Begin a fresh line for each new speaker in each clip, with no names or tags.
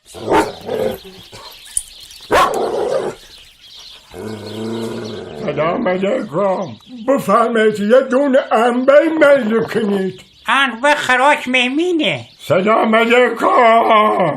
سلام علیکم. بفرمایید یه دونه انبه میل کنید.
انبه خراش میمینه.
سلام علیکم.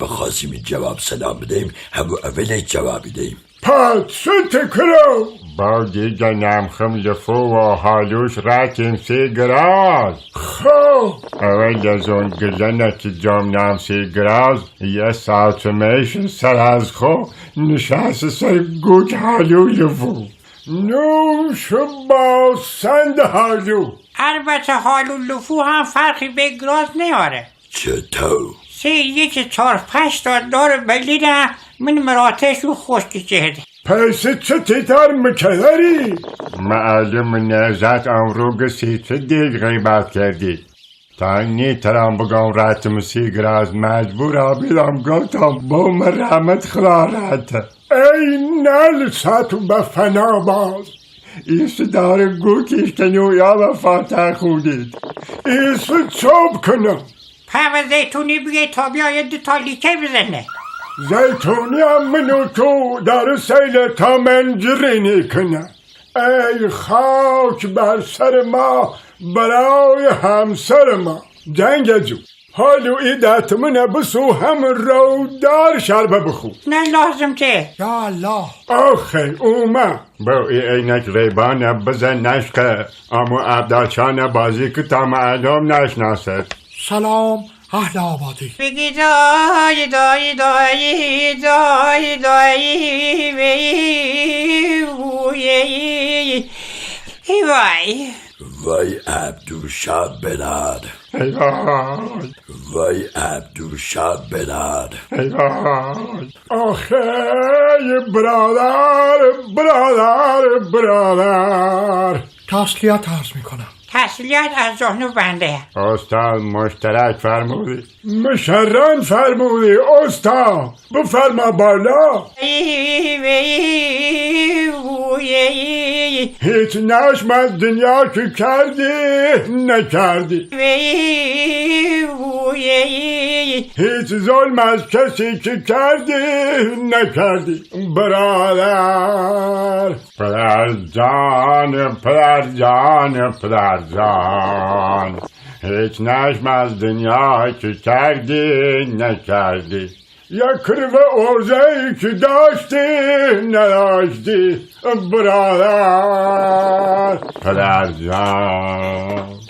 بخواستیم جواب سلام بدهیم همو اول جواب بدهیم.
پس تکرو با دیگه نمخم لفو و حالوش راتیم سی گراز. خب اول از اون گلنه که جام نام سی گراز یه ساعت میشن سر از خو نشست سر گوت حالو لفو نوش با سند حالو.
البته حالو لفو هم فرقی به گراز نیاره.
چطور؟
یکی 4-5 تا داره بلیده من مراتشو خشکی چهده.
پس چه تیتر مکدری؟ معلوم نزد امروگ سیت دیل غیبت کردی. تا نیترم بگم راتم سی گراز مجبور بیدم گفتم با من رحمت خلارت. ای نل ساتو بفنا باز. ایسو داره گوکیش کنویا و فاتح خودید. ایسو چوب کنم.
پا زیتونی بگه تا بیایه 2 تا لیکه بزنه.
زیتونی هم منو تو در سیل تا منجرینی کنه. ای خاک بر سر ما برای همسر ما. جنگ جو حالو ایدت منه بسو هم رو دار شربه بخو.
نه لازم که.
یا الله.
آخه اومه با ای اینک ریبانه بزن نشکه اما عبدالشانه بازی که تا معلوم نشناسد.
سلام اهل آبادی.
بگی دای دای دای دای دای وای
وای عبدوشا بناد.
ای وای
وای عبدوشا بناد.
ای وای آخه برادر
تسلیت عرض میکنم.
تسلیت از زهنو بنده.
استاد مشترک فرمودی. مشرن فرمودی استاد. بفرما بالا. هیچ نشم از دنیا که کردی نکردی. هیچ ظلم از کسی که کردی نکردی. برادر پدر جان هیچ نشم از دنیا که کردی نکردی. یک کریو ارزهی که داشتی نداشتی. برادر پدر جان.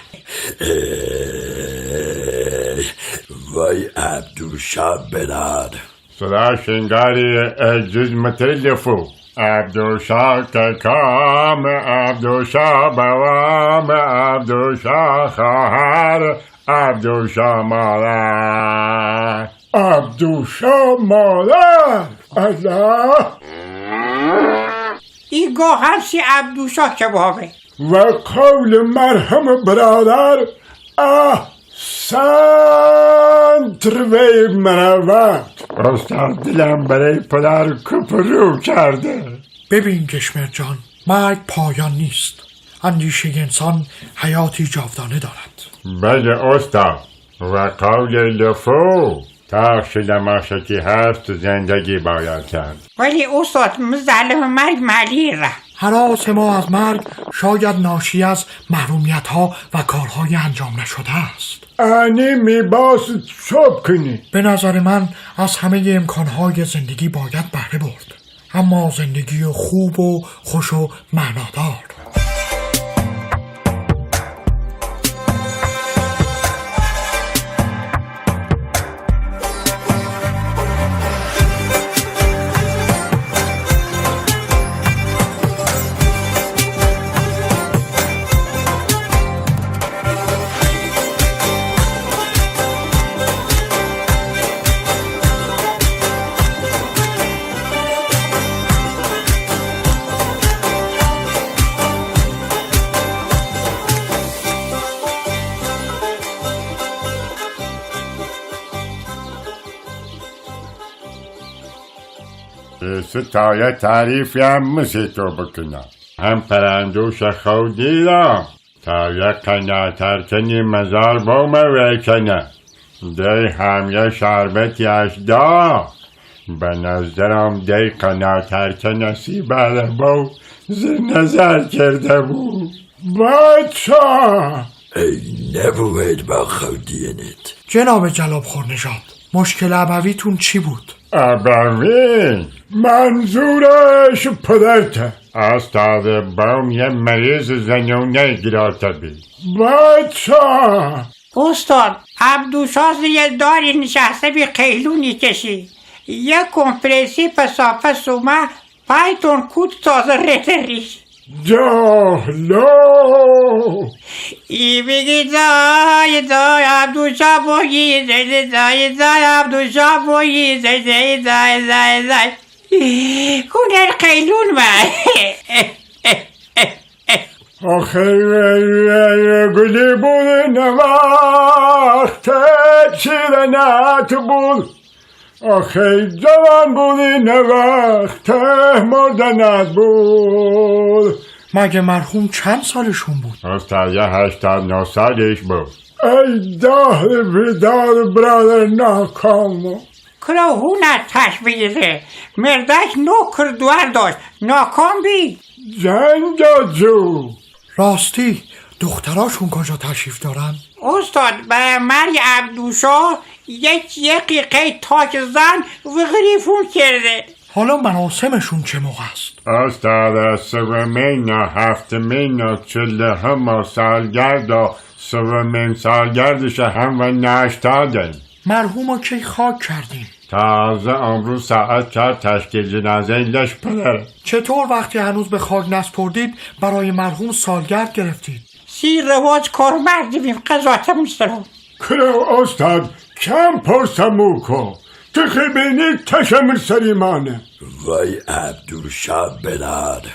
وای عبدوشا بناد.
صدا شنگاری اجز متلفو. عبدوشا کام عبدوشا بوام عبدوشا خواهر عبدوشا مادر. عبدوشا مادر. الله.
ای گوهر سی عبدوشا کبابه.
و قول مرحم برادر احسنت روی مروت. استاد دلم برای پدر کپرو کرده.
ببین کشمر جان، مرگ پایان نیست. اندیشه انسان حیاتی جاودانه دارد.
بله استاد. و قول لفو تاخش لماشکی هست زندگی باید کرد.
ولی استاد مظلم مرگ ملیره.
هراس ما از مرگ شاید ناشی از محرومیت ها و کارهای انجام نشده است.
انی میباس چوب کنی.
به نظر من از همه امکانهای زندگی باید بهره برد، اما زندگی خوب و خوش و معنادار.
ستایه تعریفی هم مثل تو بکنم. هم پرندوش خودی را تا یک کنه ترکنی مزار بوم ویکنه. دی هم یه شربتی اش دا به نظرم دی قناتر که نصیب با زیر نظر کرده بود.
بچه
ای نبوید با خودینت.
جناب جلاب خورنژاد، مشکل ابویتون چی بود؟
ابوی
منظورش پدرته.
استاد بام یه مریض زنونه گرفته بود.
بچه
استاد عبدوشاز یه داری نشسته بی قیلونی کشی یه کمپرسی پسافه سومه پایتون کود تازه رته ریش
جهلو
ای بگی دای عبدوشا بایی دای عبدوشا بایی دای کنر قیلون من
آخر گلی بود نوقت چیرنت بود. آخر جوان بودی نوقت مردنت بود. مگه مرحوم چند سالشون بود؟
استاد یه 89 سالش بود.
ای دار بیدار برادر ناکام.
کراهونت تشبیره مردک نوکر دوار داشت ناکام بی
جنگاجو. راستی دختراشون کجا تشریف دارن؟
استاد برای مرگ عبدوشا یه قیقه تاک زن و غریفون کرده.
حالا مراسمشون چه موقع است؟
استاد سومین هفتمین 40 سالگرد و سومین سالگردش هم و نشتادن.
مرحومو کی خاک کردین؟
تازه امروز ساعت 4 تشکیل جنازه لش پدره.
چطور وقتی هنوز به خاک نسپردید برای مرحوم سالگرد گرفتید؟
سی رواج کار مردیم قضاته میسترم.
کرو استاد کم پرسمو کن تو خیبینی تشمر سریمانه.
وای عبدوشا بلاد.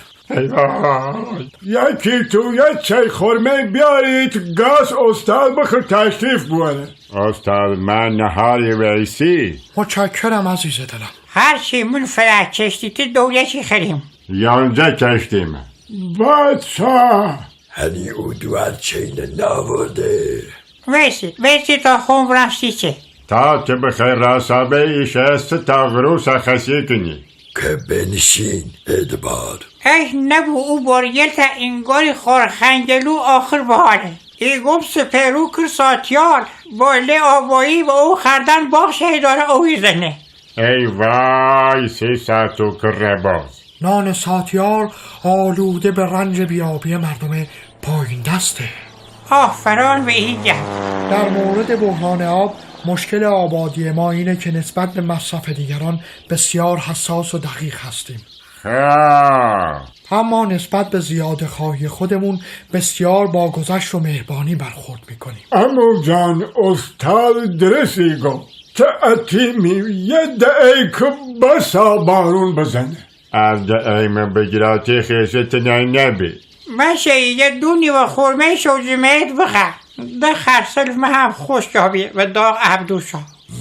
یکی تو یه چای خورمه بیارید گاز استاد بخور تشریف بواره.
استاد من نهاری ویسی.
متشکرم عزیز دلم.
هر چی من فرق کشتیتی دولتی خریم.
11 کشتیم.
بچه
هنی او دوار چین ناورده.
ویسی تا خون رفتی چه؟
تا که بخیر راسابه ایشه تا غروس خسی کنی.
که بنشین ادبار.
ای نبو او باریل تا انگاری خورخنگلو آخر بحاله. ای گم سپرو کر ساتیار باله آبایی و او خردن باغ شهداره اوی زنه.
ای وای 300 تو کره باز.
نان ساتیار آلوده به رنج بیابی مردم پایین دسته.
آفران به اینجا.
در مورد بحران آب مشکل آبادی ما اینه که نسبت به مصرف دیگران بسیار حساس و دقیق هستیم. اما نسبت به زیاده خواهی خودمون بسیار با گذشت و مهربانی برخورد میکنیم. امو جان استاد درستی گفت که اتیمی یه دعی که بسا بارون بزنه.
از دعیم بگیراتی خیشت نبی.
باشه یه دونی و خورمه شوزیمت بخر. ده خرسل هم خوش جابی و داغ عبدوشا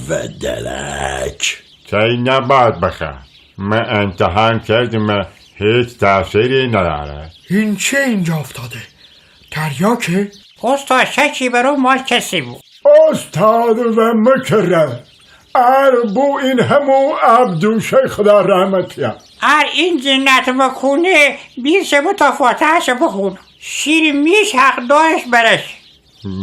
و درک
چای نباید بخیر. من امتحان کردم هیچ تأثیری نداره.
این چه اینجا افتاده؟ تریاکه؟
استاد شکی برو مال کسی بود.
استاد و مکره بو این همو عبدوشه خدا رحمتی هم.
این جنت مکونه بیرش متفاتحش بخون. شیر میش حق داشت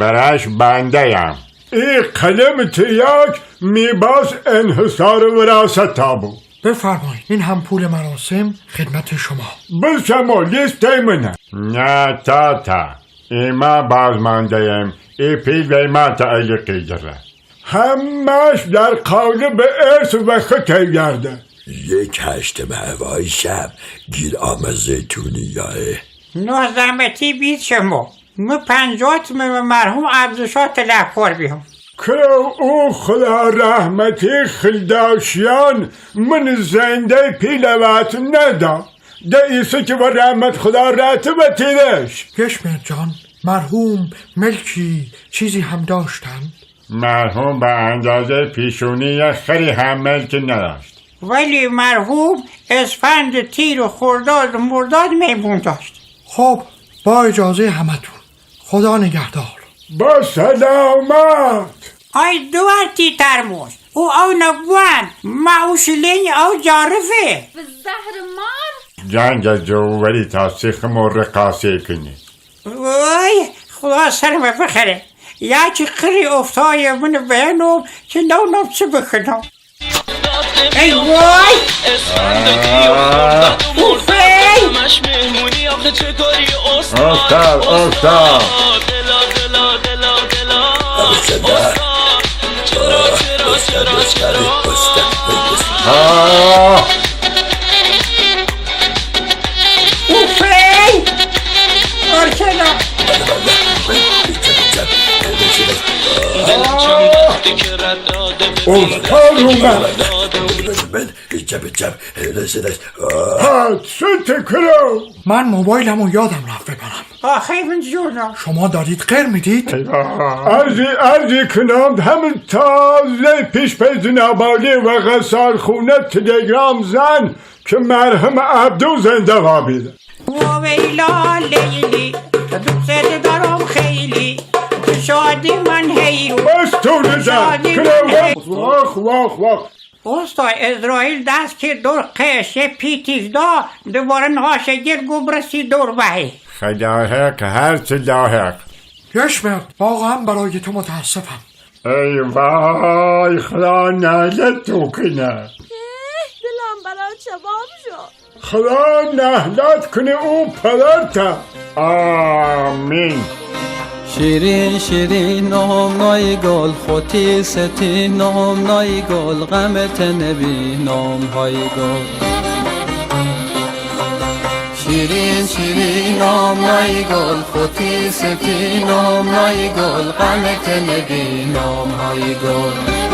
برش بنده یم.
این قلم تریاک میباز انحصار وراثت تابو. بفرمایید این هم پول مراسم خدمت شما. به شما لیسته منه.
نه تا ایما بازمانده یم. ای پیل به ما تعلیقی جره.
همش در قول به ارث و خطه گرده.
1 هشتم هوای شب گیر زیتونیاه.
9 زمتی بید شما. من 50 مرحوم عبدوشا تلفور بیام.
که او خدا رحمتی خلداشیان من زنده پیلوات ندا. ده ایسا که با رحمت خدا راتبتی داشت. کشمر جان مرحوم ملکی چیزی هم داشتن؟
مرحوم به اندازه پیشونی خری هم ملک نداشت.
ولی مرحوم اسفند تیر و خرداد و مرداد میمون داشت.
خب با اجازه همتون خدا نگهدار. با سلامت.
آی دوارتی ترموز او نبوان معوشلین او جارفه
بالزهر مار
جنگ جووری تا سیخم و رقاصه کنی
وای خدا سرم بخره یا چی قری افتای من بینم که نونم چه بکنم ای وای
استاد استاد
اوفی ارشدا
استاد اومد
من جب جب لسنش
حدست کرو
من موبایلمو یادم رفت ببرم.
آخی من جونا
شما دارید غیر میدید؟
ارزی کنم همین تازه پیش پیز نابالی و غسال خونه تلگرام زن که مرحوم عبدو زنده وابیده
و ویلا لیلی دوست دارم خیلی شادی من هیرو
بس تو نزن کرو واخ واخ واخ
استاد اسرائیل دست که دور قشه پیتیز دا دوباره نهاشه گیر گبرسی دور بهی
خداحق هرچه لاحق
یشمرد واقعا برای تو متاسفم.
ای وای خدا نهلت تو کنه
دلم برای شباب شد
خدا نهلت کنه او پدرتا
آمین
شیرین شیرین نای گل خوتی ستی نای گل غمت نبی های گل شیرین شیرین نای گل خوتی ستی نای گل غمت نبی های گل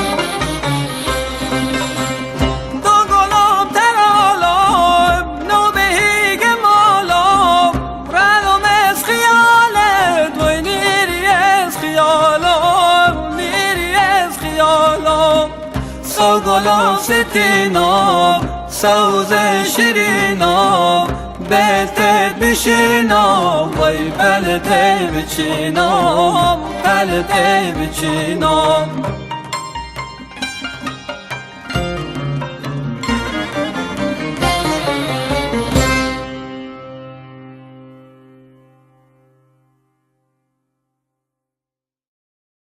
گلام ستینام سوز شیرینام بهتر بشینام وای بلده بچینام بلده بچینام